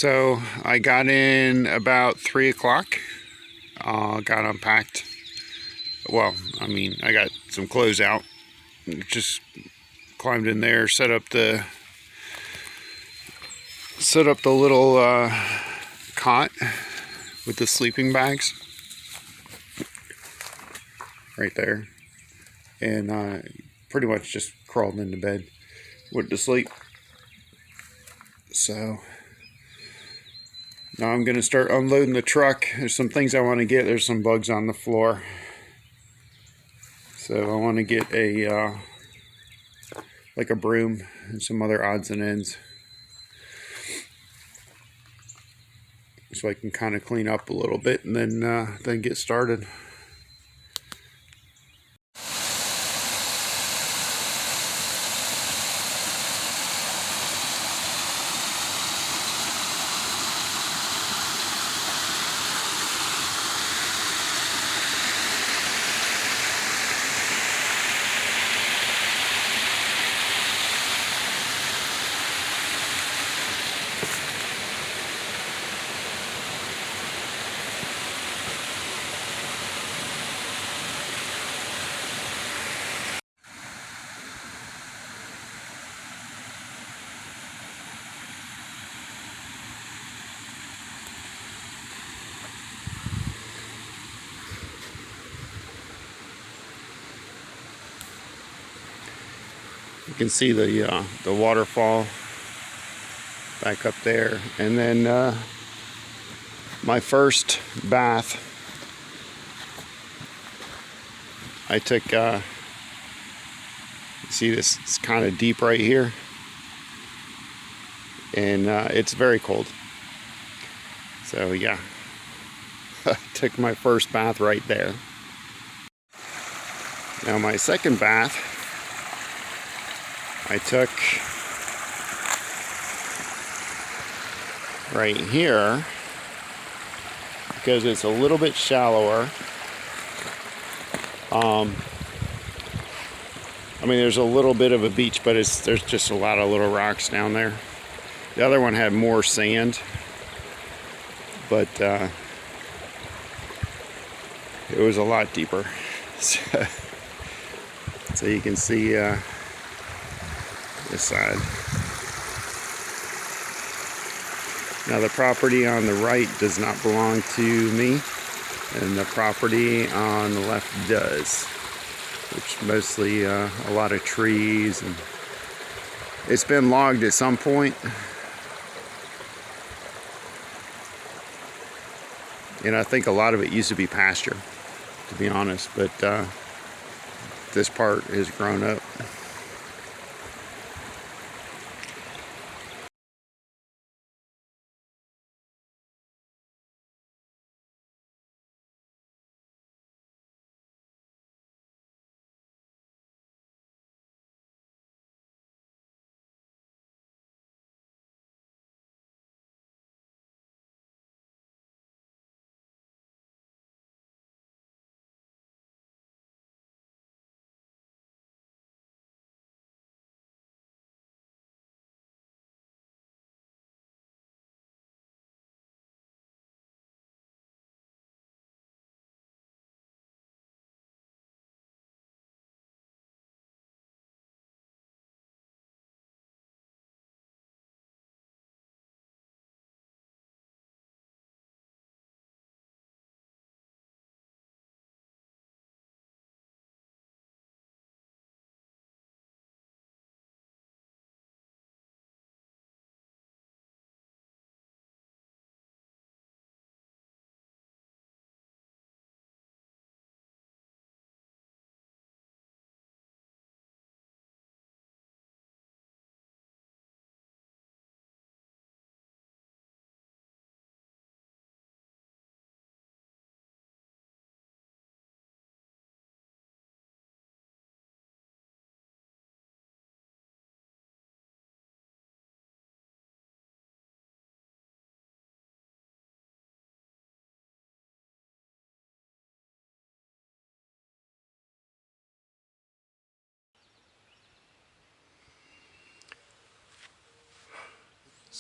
So I got in about 3 o'clock. Got unpacked. Well, I mean, I got some clothes out. Just climbed in there, set up the little cot with the sleeping bags right there, and pretty much just crawled into bed, went to sleep. So now I'm gonna start unloading the truck. There's some things I want to get. There's some bugs on the floor, so I want to get a like a broom and some other odds and ends, so I can kind of clean up a little bit and then get started. You can see the waterfall back up there, and then my first bath, I took. See this? It's kind of deep right here, and it's very cold. So yeah, I took my first bath right there. Now my second bath, I took right here because it's a little bit shallower. I mean, there's a little bit of a beach, but there's just a lot of little rocks down there. The other one had more sand, but it was a lot deeper. So you can see this side. Now the property on the right does not belong to me, and the property on the left does, which mostly a lot of trees, and it's been logged at some point. And I think a lot of it used to be pasture, to be honest, but this part has grown up.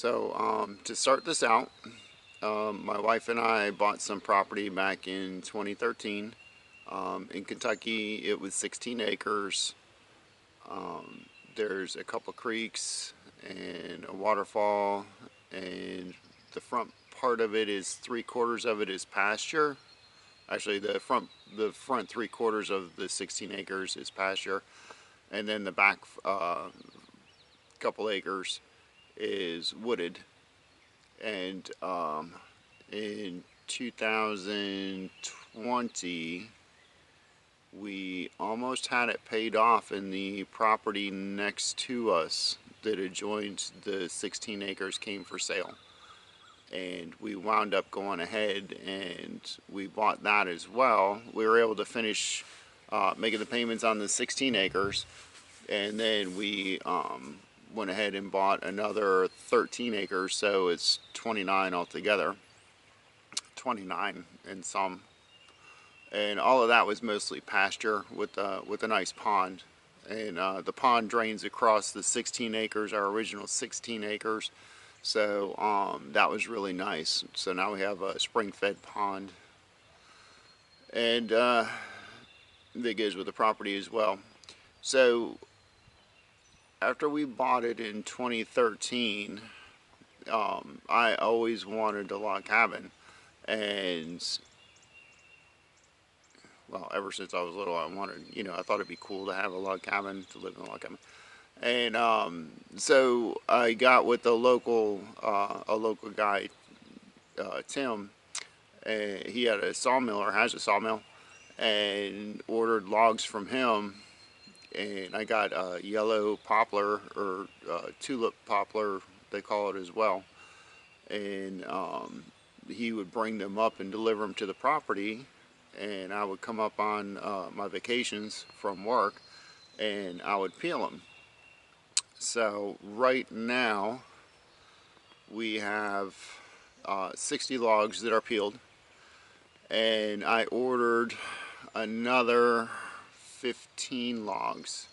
So to start this out, my wife and I bought some property back in 2013. In Kentucky, it was 16 acres. There's a couple creeks and a waterfall, and the front part of it is 3/4 of it is pasture. Actually, the front 3/4 of the 16 acres is pasture, and then the back couple acres is wooded. And in 2020, we almost had it paid off in the property next to us that adjoined the 16 acres came for sale. And we wound up going ahead and we bought that as well. We were able to finish making the payments on the 16 acres, and then we went ahead and bought another 13 acres, so it's 29 altogether, 29 and some. And all of that was mostly pasture with a nice pond. And the pond drains across the 16 acres, our original 16 acres. So that was really nice. So now we have a spring-fed pond. And that goes with the property as well. So after we bought it in 2013, I always wanted a log cabin. And well, ever since I was little, I wanted, I thought it'd be cool to have a log cabin, to live in a log cabin. And so I got with a local guy, Tim, and he had a sawmill, or has a sawmill, and ordered logs from him. And I got a yellow poplar, or tulip poplar, they call it as well. And he would bring them up and deliver them to the property. And I would come up on my vacations from work, and I would peel them. So right now we have 60 logs that are peeled, and I ordered another 15 logs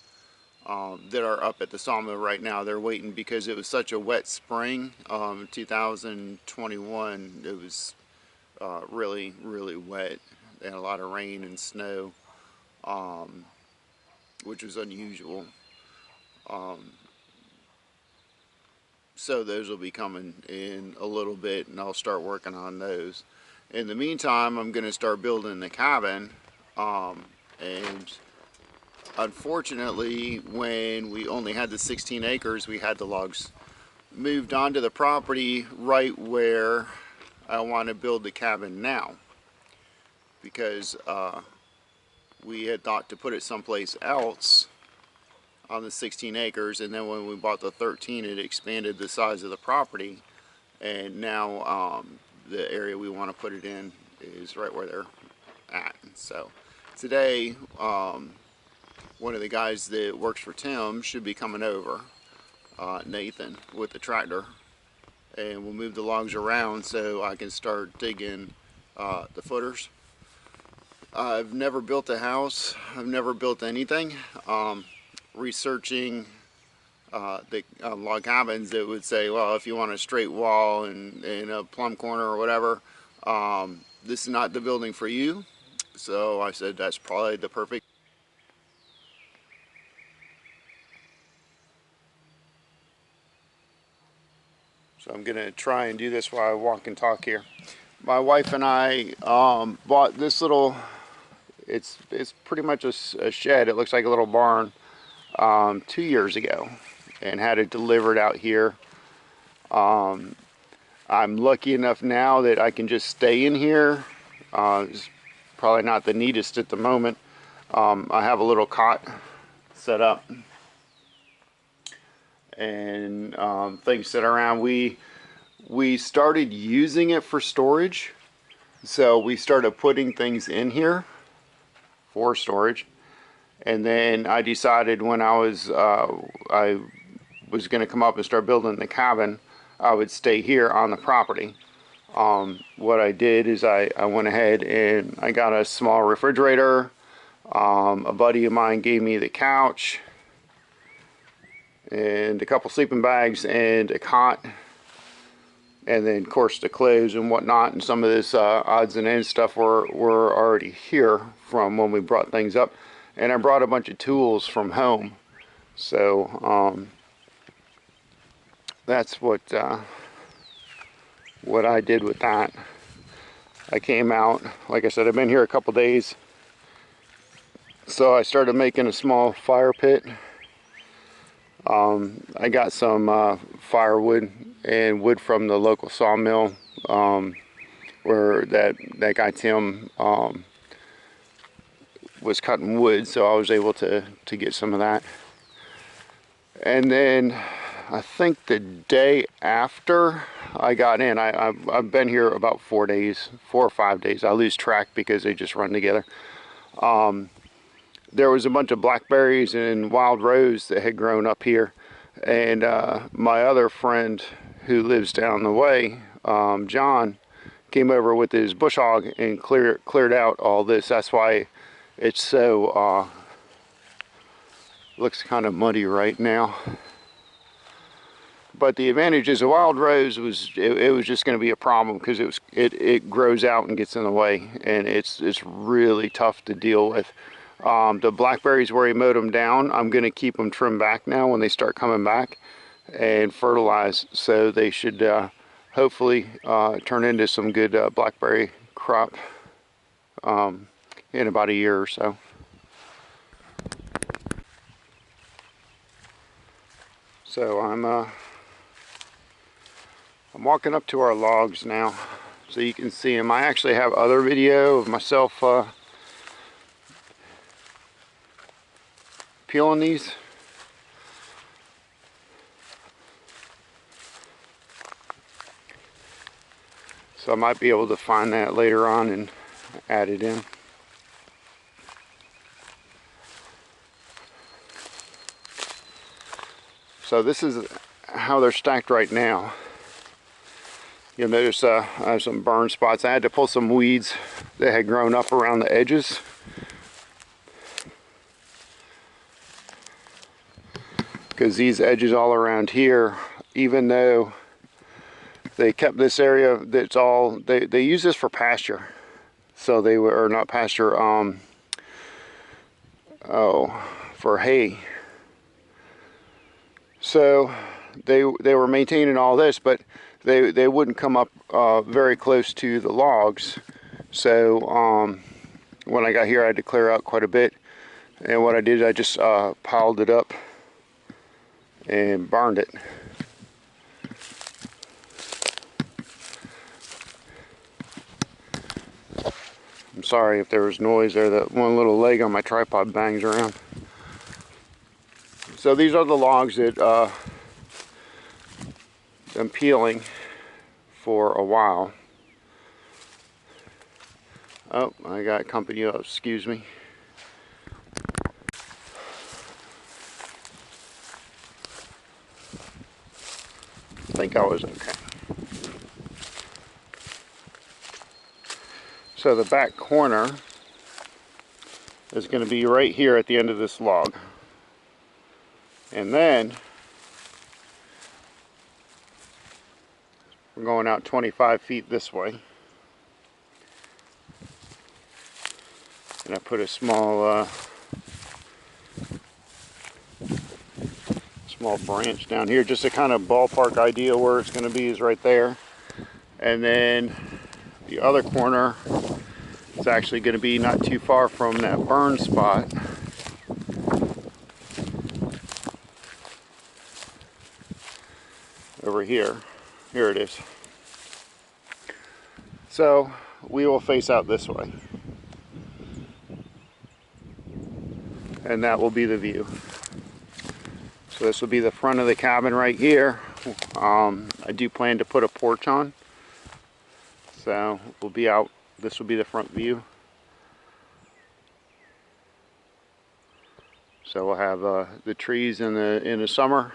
that are up at the sawmill right now. They're waiting because it was such a wet spring. 2021, it was really, really wet, and a lot of rain and snow, which was unusual. So those will be coming in a little bit, and I'll start working on those. In the meantime, I'm going to start building the cabin, and unfortunately, when we only had the 16 acres, we had the logs moved onto the property right where I want to build the cabin now, because we had thought to put it someplace else on the 16 acres, and then when we bought the 13, it expanded the size of the property, and now the area we want to put it in is right where they're at. So today, one of the guys that works for Tim should be coming over, Nathan, with the tractor, and we'll move the logs around so I can start digging the footers. I've never built a house. I've never built anything. Researching the log cabins, that would say, well, if you want a straight wall and a plumb corner or whatever, this is not the building for you. So I said that's probably the perfect. So I'm gonna try and do this while I walk and talk here. My wife and I bought this little, it's pretty much a shed. It looks like a little barn 2 years ago, and had it delivered out here. I'm lucky enough now that I can just stay in here. It's probably not the neatest at the moment. I have a little cot set up, and things sit around. We started using it for storage, so we started putting things in here for storage. And then I decided when I was going to come up and start building the cabin, I would stay here on the property. What I did is I went ahead and I got a small refrigerator. A buddy of mine gave me the couch and a couple sleeping bags and a cot. and then of course the clothes and whatnot, and some of this odds and ends stuff were already here from when we brought things up. And I brought a bunch of tools from home, so that's what I did with that. I came out, like I said, I've been here a couple days, so I started making a small fire pit. I got some firewood and wood from the local sawmill, where that guy Tim was cutting wood, so I was able to get some of that. And then I think the day after I got in, I've been here about 4 or 5 days. I lose track because they just run together. There was a bunch of blackberries and wild rose that had grown up here, and my other friend who lives down the way, John, came over with his bush hog and cleared out all this. That's why it's so looks kind of muddy right now. But the advantages of wild rose was it was just going to be a problem because it grows out and gets in the way, and it's really tough to deal with. The blackberries, where he mowed them down, I'm going to keep them trimmed back now when they start coming back and fertilize, so they should hopefully turn into some good blackberry crop in about a year or so. So I'm walking up to our logs now so you can see them. I actually have other video of myself peeling these. So I might be able to find that later on and add it in. So this is how they're stacked right now. You'll notice I have some burn spots. I had to pull some weeds that had grown up around the edges. Because these edges all around here, even though they kept this area, that's all, they use this for pasture. So they were, or not pasture, for hay. So they were maintaining all this, but they wouldn't come up very close to the logs. So when I got here, I had to clear out quite a bit. And what I did, I just piled it up and burned it. I'm sorry if there was noise there. That one little leg on my tripod bangs around. So these are the logs that I'm peeling for a while. Oh, I got company up, excuse me. I think I was okay. So the back corner is going to be right here at the end of this log. And then we're going out 25 feet this way. And I put a small branch down here, just a kind of ballpark idea where it's going to be is right there. And then the other corner is actually going to be not too far from that burn spot. Over here. Here it is. So we will face out this way. And that will be the view. So this will be the front of the cabin right here. I do plan to put a porch on. So we'll be out. This will be the front view. So we'll have the trees in the summer.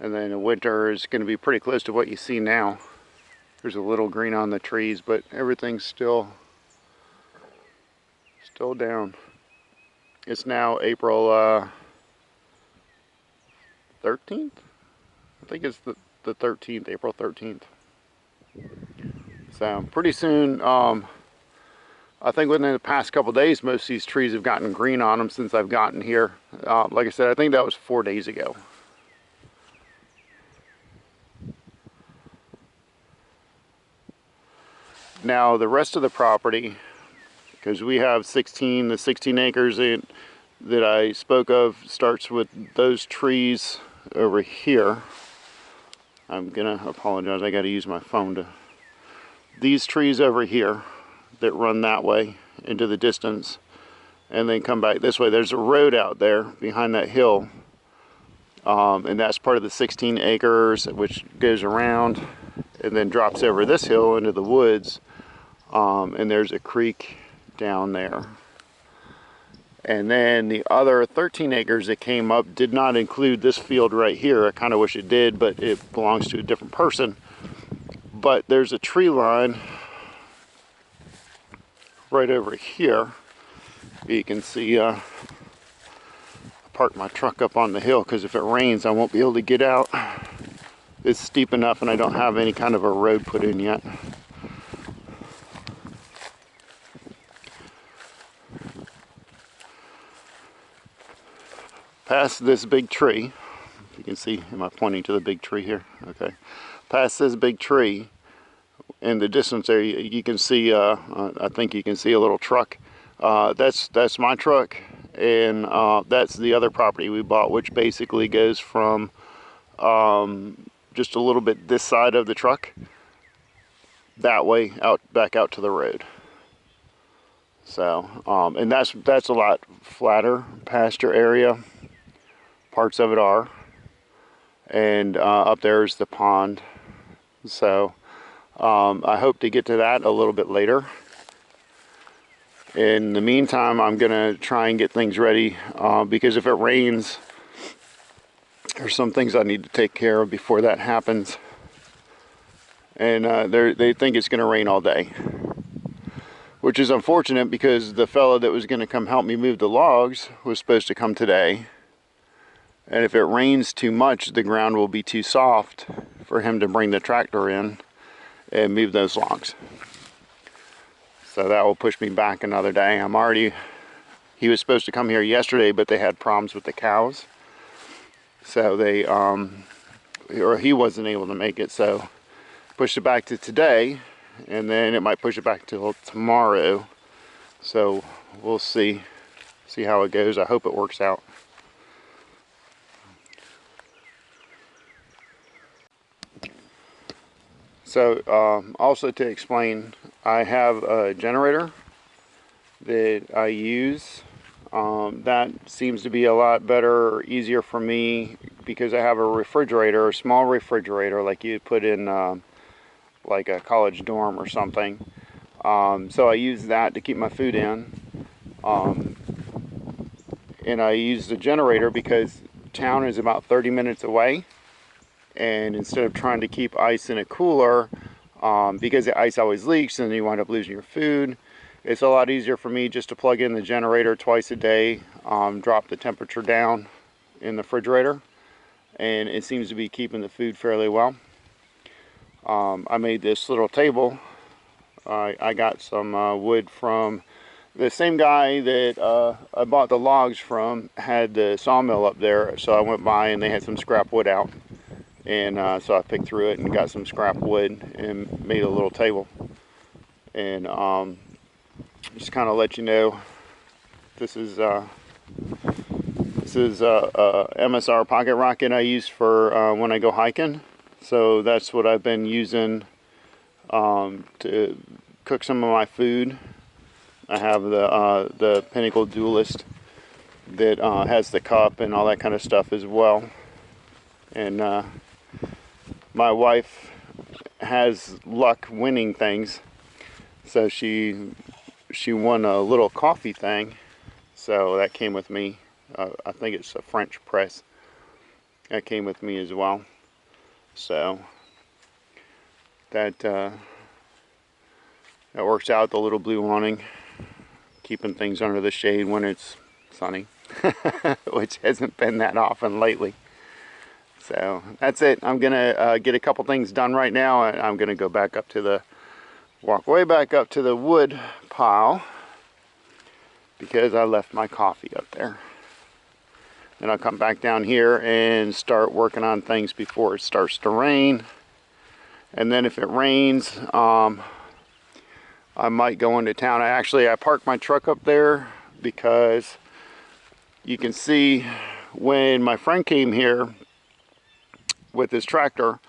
And then in winter is going to be pretty close to what you see now. There's a little green on the trees, but everything's still down. It's now April 13th? I think it's the 13th, April 13th. So pretty soon, I think within the past couple days, most of these trees have gotten green on them since I've gotten here. Like I said, I think that was 4 days ago. Now the rest of the property, because we have the 16 acres that I spoke of, starts with those trees over here. I'm gonna apologize, I gotta use my phone to... These trees over here that run that way into the distance and then come back this way. There's a road out there behind that hill, and that's part of the 16 acres, which goes around and then drops over this hill into the woods, and there's a creek down there. And then the other 13 acres that came up did not include this field right here. I kind of wish it did, but it belongs to a different person. But there's a tree line right over here. You can see, I parked my truck up on the hill because if it rains I won't be able to get out. It's steep enough and I don't have any kind of a road put in yet. Past this big tree, you can see, am I pointing to the big tree here? Okay. Past this big tree, in the distance there, you can see, I think you can see a little truck. That's my truck, and that's the other property we bought, which basically goes from just a little bit this side of the truck, that way, back out to the road. So, and that's a lot flatter pasture area. Parts of it are, and up there is the pond. So I hope to get to that a little bit later. In the meantime, I'm gonna try and get things ready, because if it rains, there's some things I need to take care of before that happens. And they think it's gonna rain all day, which is unfortunate because the fellow that was gonna come help me move the logs was supposed to come today. And if it rains too much, the ground will be too soft for him to bring the tractor in and move those logs. So that will push me back another day. He was supposed to come here yesterday, but they had problems with the cows. So he wasn't able to make it, so pushed it back to today, and then it might push it back till tomorrow. So we'll see how it goes. I hope it works out. So also to explain, I have a generator that I use. That seems to be a lot better or easier for me because I have a refrigerator, a small refrigerator like you'd put in like a college dorm or something. So I use that to keep my food in. And I use the generator because town is about 30 minutes away. And instead of trying to keep ice in a cooler, because the ice always leaks and you wind up losing your food, it's a lot easier for me just to plug in the generator twice a day, drop the temperature down in the refrigerator, and it seems to be keeping the food fairly well. I made this little table. I got some wood from the same guy that I bought the logs from, had the sawmill up there, so I went by and they had some scrap wood out. And so I picked through it and got some scrap wood and made a little table. And just kind of let you know, this is MSR pocket rocket I use for when I go hiking. So that's what I've been using to cook some of my food. I have the Pinnacle Duelist that has the cup and all that kind of stuff as well. And my wife has luck winning things, so she won a little coffee thing, so that came with me. I think it's a French press. That came with me as well. So that works out, the little blue awning, keeping things under the shade when it's sunny, which hasn't been that often lately. So that's it. I'm gonna get a couple things done right now, and I'm gonna go back up to the, walk way back up to the wood pile because I left my coffee up there. Then I'll come back down here and start working on things before it starts to rain. And then if it rains, I might go into town. I parked my truck up there because you can see when my friend came here with his tractor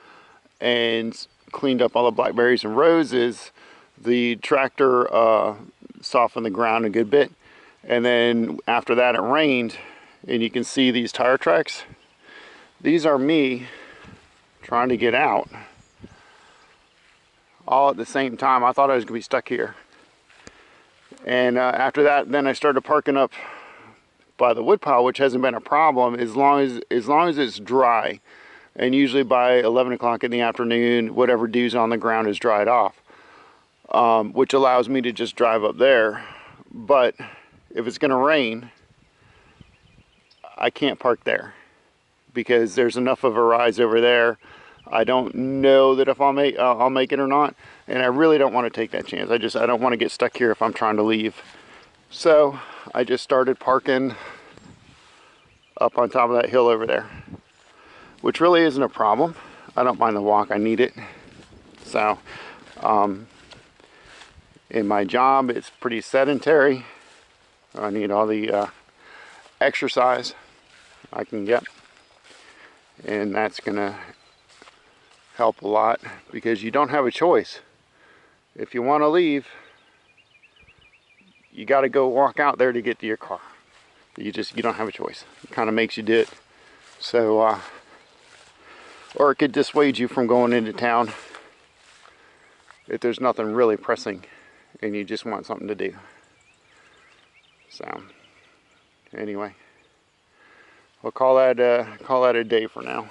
and cleaned up all the blackberries and roses, the tractor softened the ground a good bit. And then after that it rained, and you can see these tire tracks. These are me trying to get out all at the same time. I thought I was gonna be stuck here. And after that, then I started parking up by the woodpile, which hasn't been a problem as long as it's dry. And usually by 11 o'clock in the afternoon, whatever dew's on the ground is dried off, which allows me to just drive up there. But if it's gonna rain, I can't park there because there's enough of a rise over there. I don't know that if I'll make it or not, and I really don't want to take that chance. I don't want to get stuck here if I'm trying to leave. So I just started parking up on top of that hill over there, which really isn't a problem. I don't mind the walk, I need it. So in my job, it's pretty sedentary. I need all the exercise I can get, and that's gonna help a lot because you don't have a choice. If you want to leave, you got to go walk out there to get to your car. You don't have a choice. It kind of makes you do it. So or it could dissuade you from going into town if there's nothing really pressing and you just want something to do. So anyway, we'll call that a day for now.